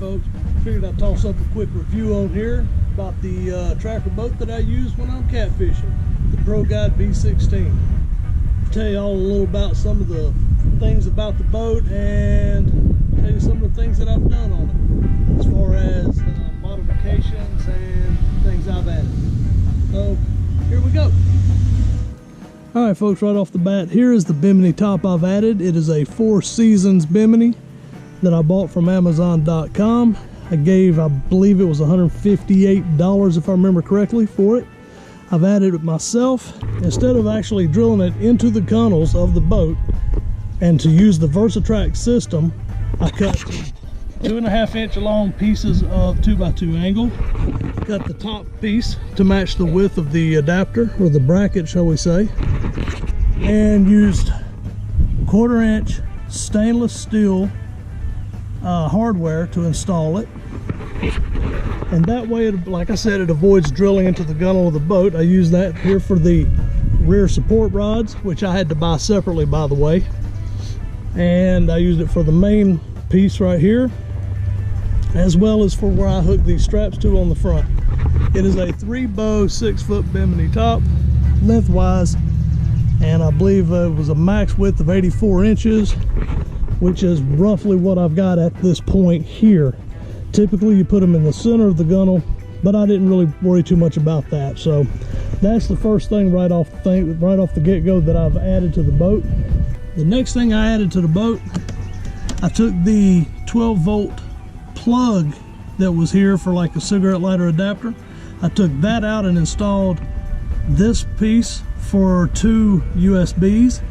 folks, figured I'd toss up a quick review on here about the tracker boat that I use when I'm catfishing, the ProGuide V16. Tell you all a little about some of the things about the boat and tell you some of the things that I've done on it as far as modifications and things I've added. So here we go. Alright folks, right off the bat, here is the Bimini top I've added. It is a 4 Seasons Bimini that I bought from Amazon.com. I believe it was $158 if I remember correctly for it. I've added it myself. Instead of actually drilling it into the gunnels of the boat and to use the VersaTrack system, I cut 2.5 inch long pieces of 2x2 angle. Cut the top piece to match the width of the adapter, or the bracket shall we say, and used 1/4 inch stainless steel hardware to install it. And that way, like I said, it avoids drilling into the gunnel of the boat. I use that here for the rear support rods, which I had to buy separately, by the way. And I used it for the main piece right here, as well as for where I hook these straps to on the front. It is a 3-bow 6-foot Bimini top, lengthwise, and I believe it was a max width of 84 inches, which is roughly what I've got at this point here. Typically you put them in the center of the gunnel, but I didn't really worry too much about that. So that's the first thing right off the get-go that I've added to the boat. The next thing I added to the boat, I took the 12-volt plug that was here for like a cigarette lighter adapter. I took that out and installed this piece for 2 USBs.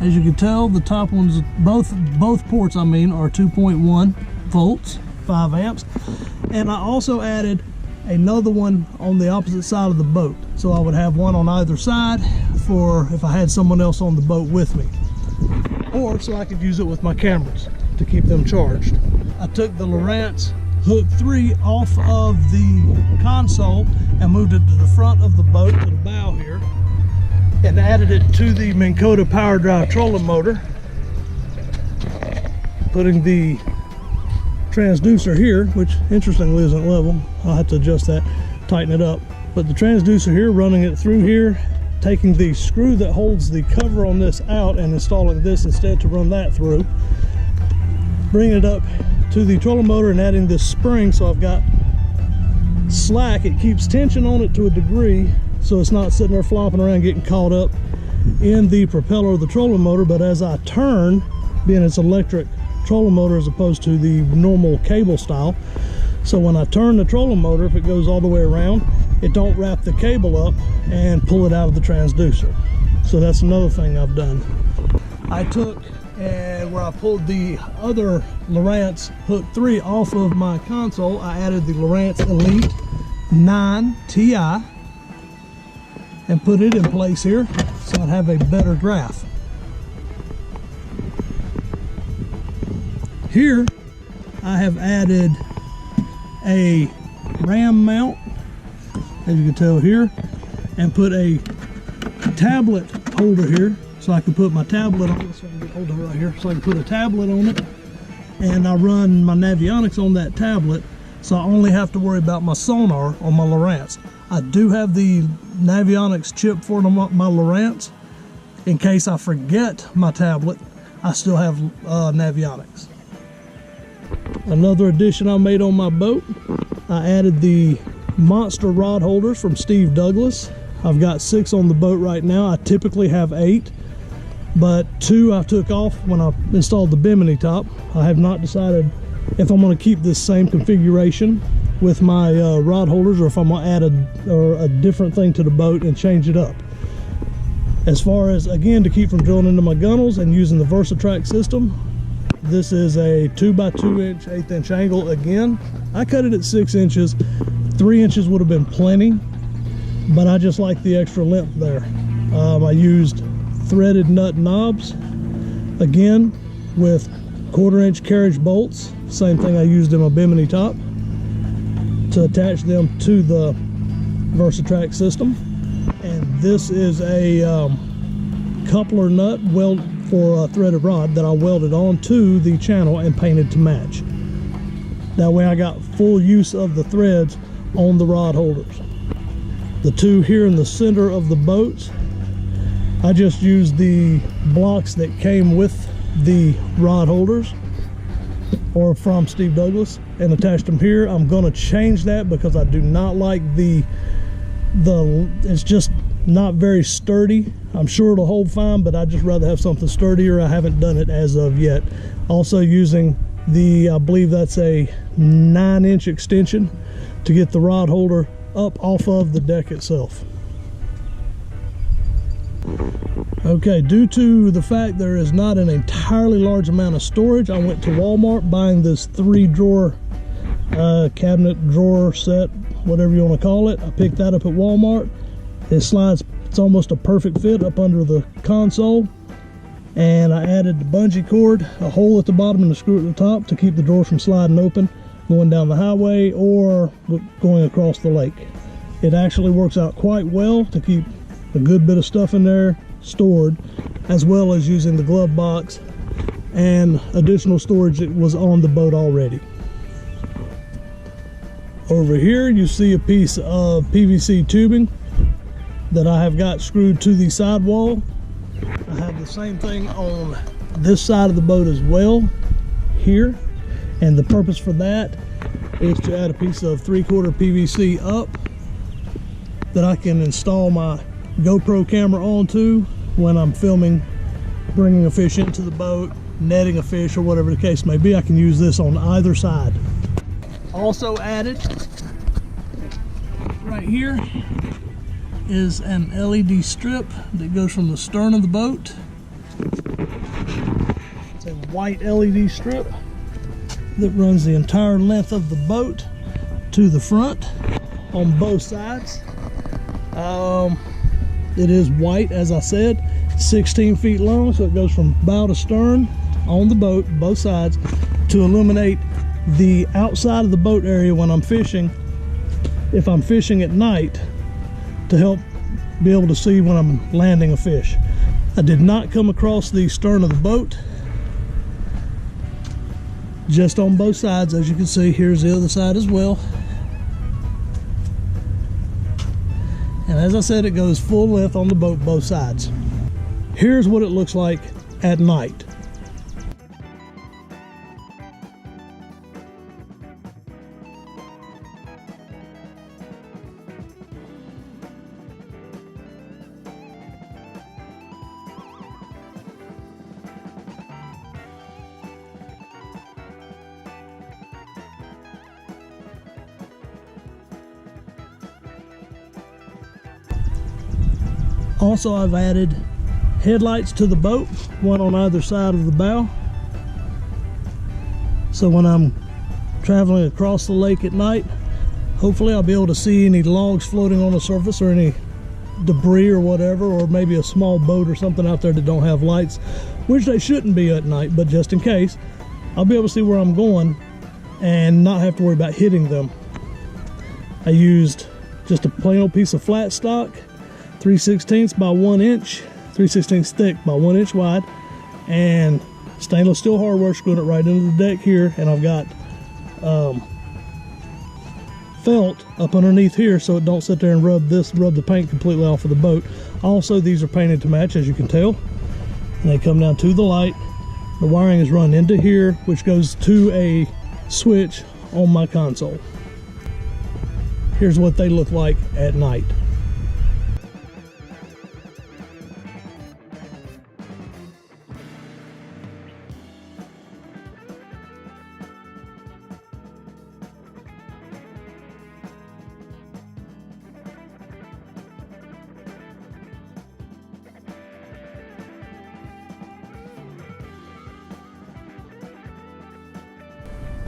As you can tell, the top ones, both ports I mean, are 2.1 volts, 5 amps. And I also added another one on the opposite side of the boat, so I would have one on either side for if I had someone else on the boat with me, or so I could use it with my cameras to keep them charged. I took the Lowrance hook 3 off of the console and moved it to the front of the boat, to the bow here, and added it to the Minn Kota power drive trolling motor, putting the transducer here, which interestingly isn't level. I'll have to adjust that, tighten it up. But the transducer here, running it through here, taking the screw that holds the cover on this out and installing this instead to run that through, bringing it up to the trolling motor and adding this spring, so I've got slack. It keeps tension on it to a degree, so it's not sitting there flopping around getting caught up in the propeller of the trolling motor. But as I turn, being it's electric trolling motor as opposed to the normal cable style, so when I turn the trolling motor, if it goes all the way around, it don't wrap the cable up and pull it out of the transducer. So that's another thing I've done. I took and where I pulled the other Lowrance hook 3 off of my console, I added the Lowrance Elite 9 Ti and put it in place here so I'd have a better graph. Here I have added a ram mount, as you can tell here, and put a tablet holder here so I can put my tablet on it. So I can hold it right here, so I can put a tablet on it, and I run my navionics on that tablet, so I only have to worry about my sonar on my Lowrance. I do have the navionics chip for my Lowrance. In case I forget my tablet, I still have navionics. Another addition I made on my boat, I added the monster rod holders from Steve Douglas. I've got 6 on the boat right now. I typically have 8, but 2 I took off when I installed the Bimini top. I have not decided if I'm going to keep this same configuration with my rod holders, or if I'm going to add a different thing to the boat and change it up. As far as, again, to keep from drilling into my gunnels and using the VersaTrack system, this is a 2x2 inch 1/8 inch angle. Again, I cut it at 6 inches. 3 inches would have been plenty, but I just like the extra length there. I used threaded nut knobs, again with 1/4 inch carriage bolts, same thing I used in my Bimini top, to attach them to the VersaTrack system. And this is a coupler nut for a threaded rod that I welded onto the channel and painted to match. That way I got full use of the threads on the rod holders. The two here in the center of the boat, I just used the blocks that came with the rod holders or from Steve Douglas and attached them here. I'm going to change that because I do not like it's just not very sturdy. I'm sure it'll hold fine, but I'd just rather have something sturdier. I haven't done it as of yet. Also using I believe that's a 9-inch extension to get the rod holder up off of the deck itself. Okay, due to the fact there is not an entirely large amount of storage, I went to Walmart buying this 3-drawer cabinet drawer set, whatever you want to call it. I picked that up at Walmart. It slides, it's almost a perfect fit up under the console. And I added the bungee cord, a hole at the bottom and a screw at the top to keep the drawer from sliding open going down the highway or going across the lake. It actually works out quite well to keep a good bit of stuff in there stored, as well as using the glove box and additional storage that was on the boat already. Over here you see a piece of PVC tubing that I have got screwed to the sidewall. I have the same thing on this side of the boat as well here, and the purpose for that is to add a piece of 3/4 PVC up that I can install my GoPro camera onto when I'm filming, bringing a fish into the boat, netting a fish, or whatever the case may be. I can use this on either side. Also added right here is an LED strip that goes from the stern of the boat. It's a white LED strip that runs the entire length of the boat to the front on both sides. It is white, as I said, 16 feet long, so it goes from bow to stern on the boat, both sides, to illuminate the outside of the boat area when I'm fishing, if I'm fishing at night, to help be able to see when I'm landing a fish. I did not come across the stern of the boat, just on both sides. As you can see, here's the other side as well. And as I said, it goes full length on the boat, both sides. Here's what it looks like at night. Also, I've added headlights to the boat, one on either side of the bow. So when I'm traveling across the lake at night, hopefully I'll be able to see any logs floating on the surface or any debris or whatever, or maybe a small boat or something out there that don't have lights, which they shouldn't be at night, but just in case, I'll be able to see where I'm going and not have to worry about hitting them. I used just a plain old piece of flat stock, 3/16 by 1 inch, 3/16 thick by 1 inch wide, and stainless steel hardware, screwing it right into the deck here. And I've got felt up underneath here so it don't sit there and rub the paint completely off of the boat. Also, these are painted to match, as you can tell, and they come down to the light. The wiring is run into here, which goes to a switch on my console. Here's what they look like at night.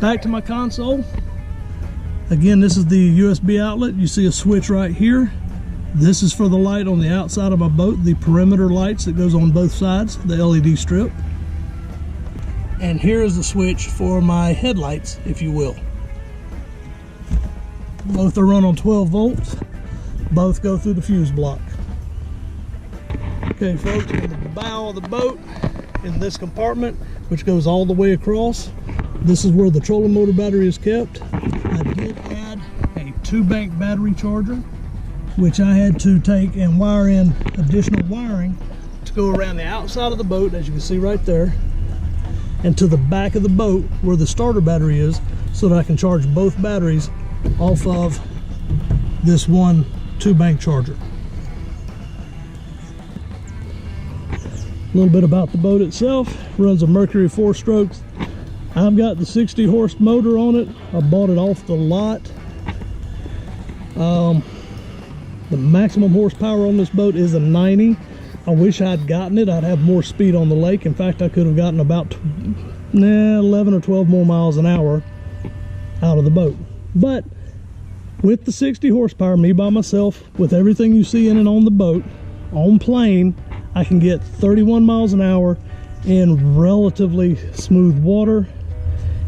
Back to my console. Again, this is the USB outlet. You see a switch right here. This is for the light on the outside of my boat, the perimeter lights that goes on both sides, the LED strip. And here is the switch for my headlights, if you will. Both are run on 12 volts. Both go through the fuse block. Okay, folks, in the bow of the boat, in this compartment, which goes all the way across, This is where the trolling motor battery is kept. I did add a 2-bank battery charger, which I had to take and wire in additional wiring to go around the outside of the boat, as you can see right there, and to the back of the boat where the starter battery is, so that I can charge both batteries off of this one 2-bank charger. A little bit about the boat itself. Runs a Mercury 4-strokes. I've got the 60 horse motor on it. I bought it off the lot. The maximum horsepower on this boat is a 90. I wish I'd gotten it. I'd have more speed on the lake. In fact, I could have gotten about 11 or 12 more miles an hour out of the boat. But with the 60 horsepower, me by myself, with everything you see in and on the boat, on plane, I can get 31 miles an hour in relatively smooth water.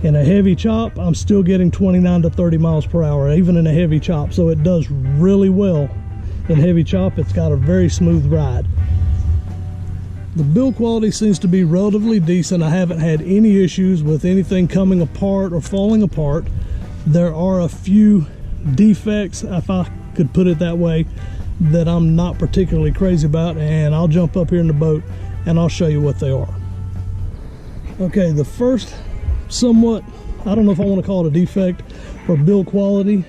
In a heavy chop, I'm still getting 29 to 30 miles per hour, even in a heavy chop. So it does really well in heavy chop. It's got a very smooth ride. The build quality seems to be relatively decent. I haven't had any issues with anything coming apart or falling apart. There are a few defects, if I could put it that way, that I'm not particularly crazy about, and I'll jump up here in the boat and I'll show you what they are. Okay, the first somewhat, I don't know if I want to call it a defect or build quality,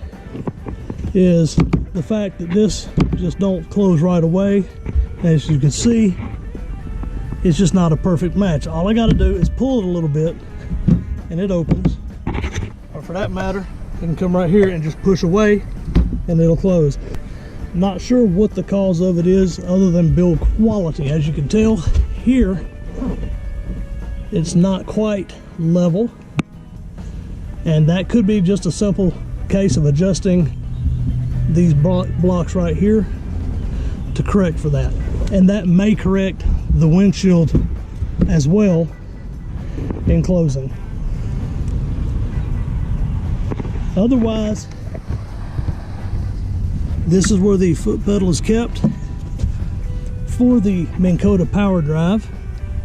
is the fact that this just don't close right away. As you can see, it's just not a perfect match. All I got to do is pull it a little bit and it opens, or for that matter, I can come right here and just push away and it'll close. Not sure what the cause of it is other than build quality. As you can tell here, it's not quite level, and that could be just a simple case of adjusting these blocks right here to correct for that, and that may correct the windshield as well in closing. Otherwise, this is where the foot pedal is kept for the Minn Kota power drive.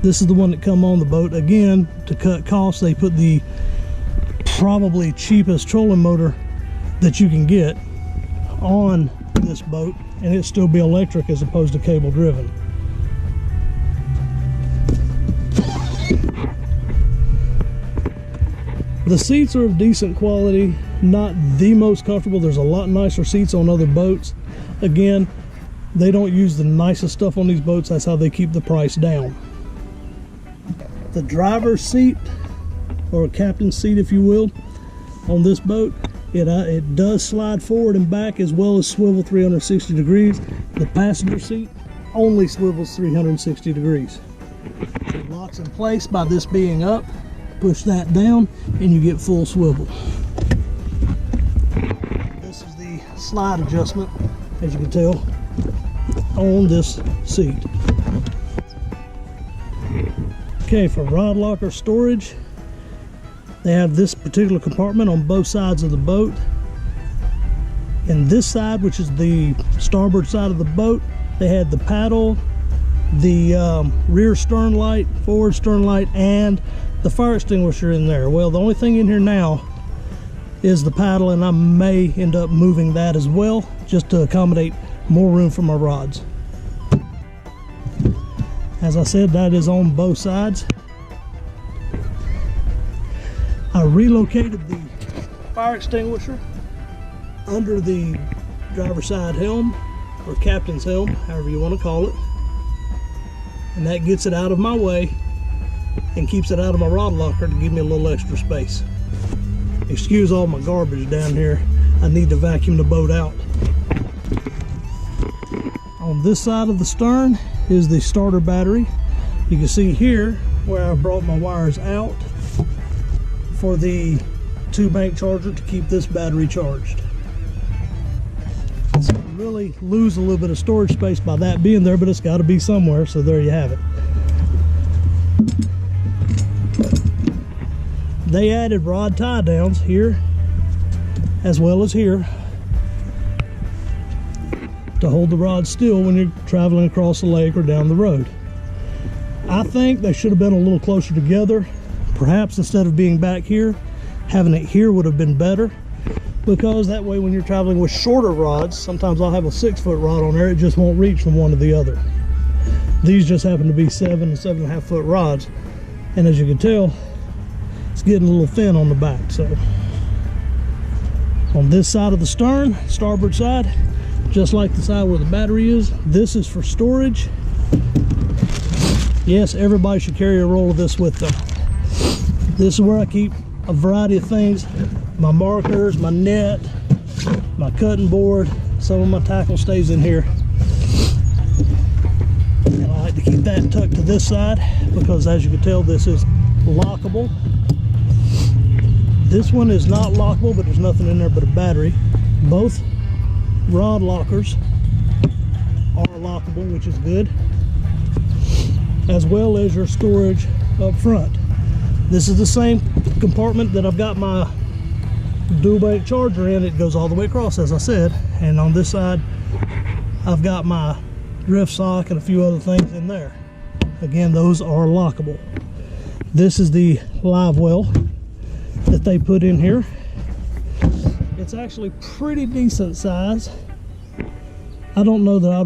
This is the one that come on the boat. Again, to cut costs, they put the probably cheapest trolling motor that you can get on this boat, and it still be electric as opposed to cable driven. The seats are of decent quality, not the most comfortable. There's a lot nicer seats on other boats. Again, they don't use the nicest stuff on these boats. That's how they keep the price down. The driver's seat, or captain's seat if you will, on this boat, it does slide forward and back as well as swivel 360 degrees. The passenger seat only swivels 360 degrees. It locks in place by this being up. Push that down and you get full swivel. This is the slide adjustment, as you can tell, on this seat. Okay, for rod locker storage, they have this particular compartment on both sides of the boat. And this side, which is the starboard side of the boat, they had the paddle, the rear stern light, forward stern light, and the fire extinguisher in there. Well, the only thing in here now is the paddle, and I may end up moving that as well, just to accommodate more room for my rods. As I said, that is on both sides. I relocated the fire extinguisher under the driver's side helm, or captain's helm, however you want to call it, and that gets it out of my way and keeps it out of my rod locker to give me a little extra space. Excuse all my garbage down here. I need to vacuum the boat out. On this side of the stern is the starter battery. You can see here where I brought my wires out for the 2-bank charger to keep this battery charged. So you really lose a little bit of storage space by that being there, but it's got to be somewhere, so there you have it. They added rod tie downs here as well as here to hold the rod still when you're traveling across the lake or down the road. I think they should have been a little closer together, Perhaps instead of being back here, having it here would have been better, because that way when you're traveling with shorter rods, sometimes I'll have a 6-foot rod on there, it just won't reach from one to the other. These just happen to be 7 and 7.5 foot rods, and as you can tell, it's getting a little thin on the back. So on this side of the stern, starboard side, just like the side where the battery is, this is for storage. Yes, everybody should carry a roll of this with them. This is where I keep a variety of things: my markers, my net, my cutting board. Some of my tackle stays in here, and I like to keep that tucked to this side because, as you can tell, this is lockable. This one is not lockable, but there's nothing in there but a battery. Both rod lockers are lockable, which is good, as well as your storage up front. This is the same compartment that I've got my dual bank charger in. It goes all the way across, as I said, and on this side I've got my drift sock and a few other things in there. Again, those are lockable. This is the Livewell that they put in here. It's actually pretty decent size. I don't know that I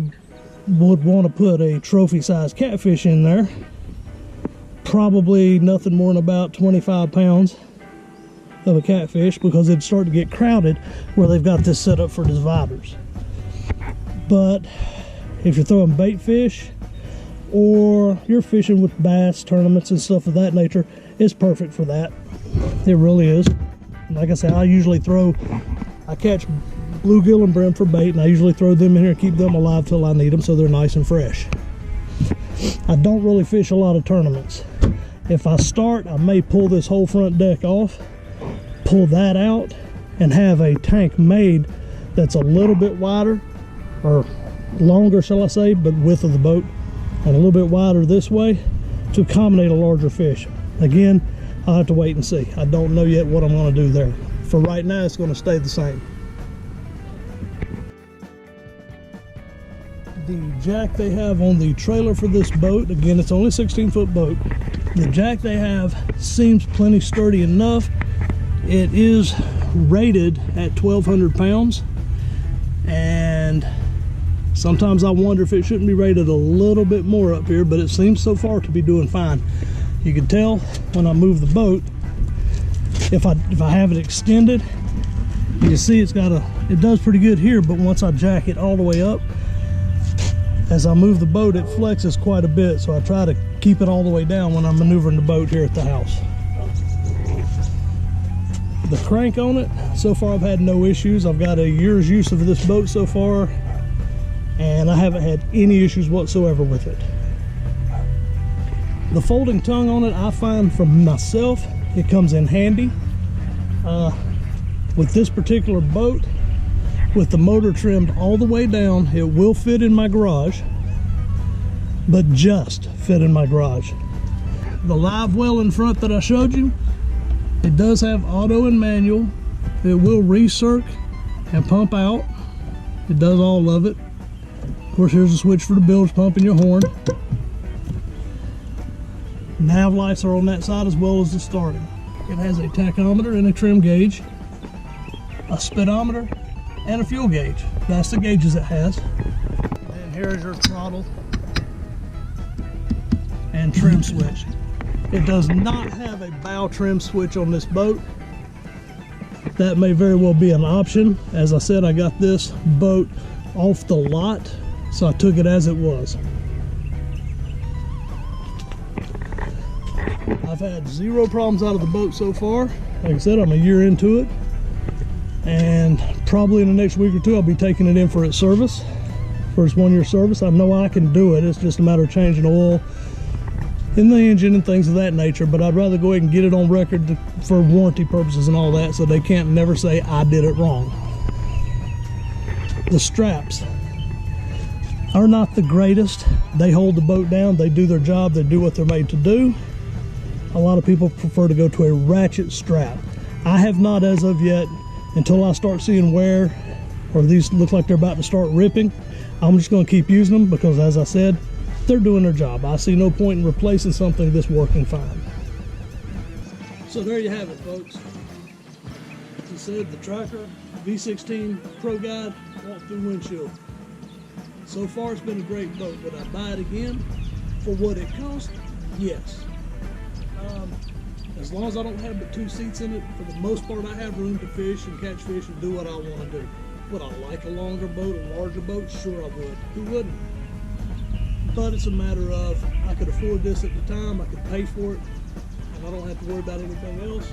would want to put a trophy size catfish in there. Probably nothing more than about 25 pounds of a catfish, because it'd start to get crowded where they've got this set up for dividers. But if you're throwing bait fish or you're fishing with bass tournaments and stuff of that nature, it's perfect for that. It really is. Like I said, I catch bluegill and brim for bait, and I usually throw them in here and keep them alive till I need them, so they're nice and fresh. I don't really fish a lot of tournaments. If I start, I may pull this whole front deck off, pull that out, and have a tank made that's a little bit wider, or longer, shall I say, but width of the boat, and a little bit wider this way to accommodate a larger fish. Again, I'll have to wait and see. I don't know yet what I'm going to do there. For right now, it's going to stay the same. The jack they have on the trailer for this boat, again, it's only a 16-foot boat. The jack they have seems plenty sturdy enough. It is rated at 1,200 pounds, and sometimes I wonder if it shouldn't be rated a little bit more up here, but it seems so far to be doing fine. You can tell when I move the boat, if I have it extended, you can see it does pretty good here, but once I jack it all the way up, as I move the boat, it flexes quite a bit, so I try to keep it all the way down when I'm maneuvering the boat here at the house. The crank on it, so far I've had no issues. I've got a year's use of this boat so far, and I haven't had any issues whatsoever with it. The folding tongue on it, I find for myself, it comes in handy. With this particular boat, with the motor trimmed all the way down, it will fit in my garage, but just fit in my garage. The Livewell in front that I showed you, it does have auto and manual. It will recirc and pump out. It does all of it. Of course, here's a switch for the bilge pump and your horn. Nav lights are on that side as well as the starting. It has a tachometer and a trim gauge, a speedometer, and a fuel gauge. That's the gauges it has. And here's your throttle and trim switch. It does not have a bow trim switch on this boat. That may very well be an option. As I said, I got this boat off the lot, so I took it as it was. I've had zero problems out of the boat so far. Like I said, I'm a year into it, and probably in the next week or two I'll be taking it in for its service, for its 1-year service. I know I can do it. It's just a matter of changing oil in the engine and things of that nature, but I'd rather go ahead and get it on record for warranty purposes and all that, so they can't never say I did it wrong. The straps are not the greatest. They hold the boat down, they do their job, they do what they're made to do. A lot of people prefer to go to a ratchet strap. I have not as of yet, until I start seeing wear, or these look like they're about to start ripping. I'm just going to keep using them because, as I said, they're doing their job. I see no point in replacing something that's working fine. So there you have it, folks. As I said, the Tracker V16 ProGuide walk-through windshield. So far, it's been a great boat. Would I buy it again for what it cost? Yes. As long as I don't have but 2 seats in it, for the most part, I have room to fish and catch fish and do what I want to do. Would I like a longer boat, a larger boat? Sure I would. Who wouldn't? But it's a matter of, I could afford this at the time, I could pay for it, and I don't have to worry about anything else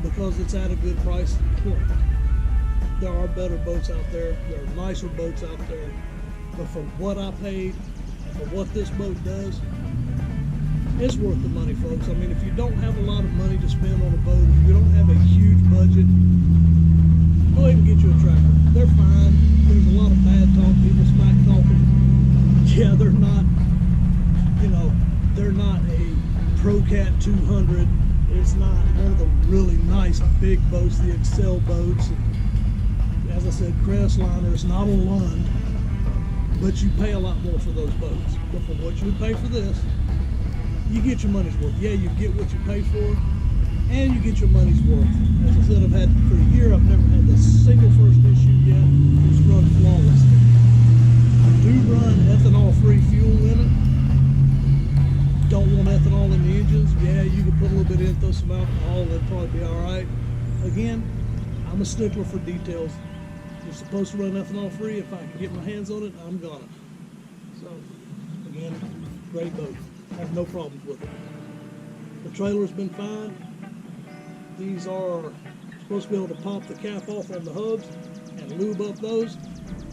because it's at a good price point. There are better boats out there, there are nicer boats out there, but for what I paid, and for what this boat does, it's worth the money, folks. I mean, if you don't have a lot of money to spend on a boat, if you don't have a huge budget, go ahead and get you a Tracker. They're fine. There's a lot of bad talk, people smack talking. Yeah, they're not, you know, they're not a ProCat 200. It's not one of the really nice big boats, the Excel boats. As I said, Crestliner, it's not a Lund, but you pay a lot more for those boats. But for what you would pay for this, you get your money's worth. Yeah, you get what you pay for, and you get your money's worth. As I said, I've had for a year, I've never had the single first issue yet. It's run flawlessly. I do run ethanol-free fuel in it. Don't want ethanol in the engines. Yeah, you can put a little bit in, throw some alcohol, that'd probably be all right. Again, I'm a stickler for details. You're supposed to run ethanol-free. If I can get my hands on it, I'm gonna. So, again, great boat. I have no problems with it. The trailer's been fine. These are supposed to be able to pop the cap off on the hubs and lube up those.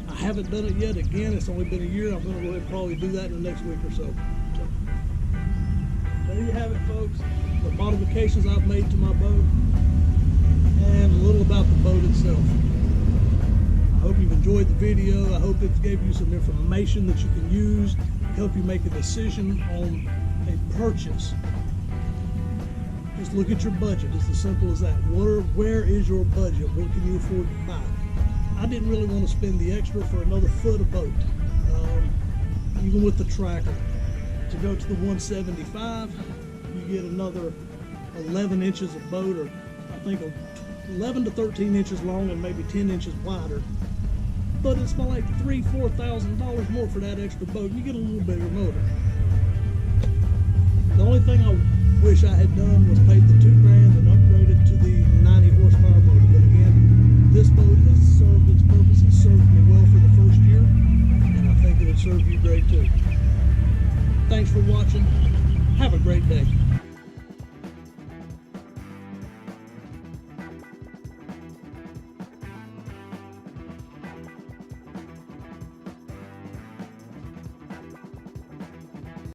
I haven't done it yet. Again, it's only been a year. I'm going to go ahead and probably do that in the next week or so. There you have it, folks. The modifications I've made to my boat and a little about the boat itself. I hope you've enjoyed the video. I hope it gave you some information that you can use, help you make a decision on a purchase. Just look at your budget. It's as simple as that. Where is your budget? What can you afford to buy? I didn't really want to spend the extra for another foot of boat, even with the Tracker. To go to the 175, you get another 11 inches of boat, or I think 11 to 13 inches long and maybe 10 inches wider. But it's about like $3,000–4,000 more for that extra boat. You get a little bigger motor. The only thing I wish I had done was paid the $2,000 and upgraded to the 90 horsepower motor. But again, this boat has served its purpose. It served me well for the first year, and I think it would serve you great too. Thanks for watching. Have a great day.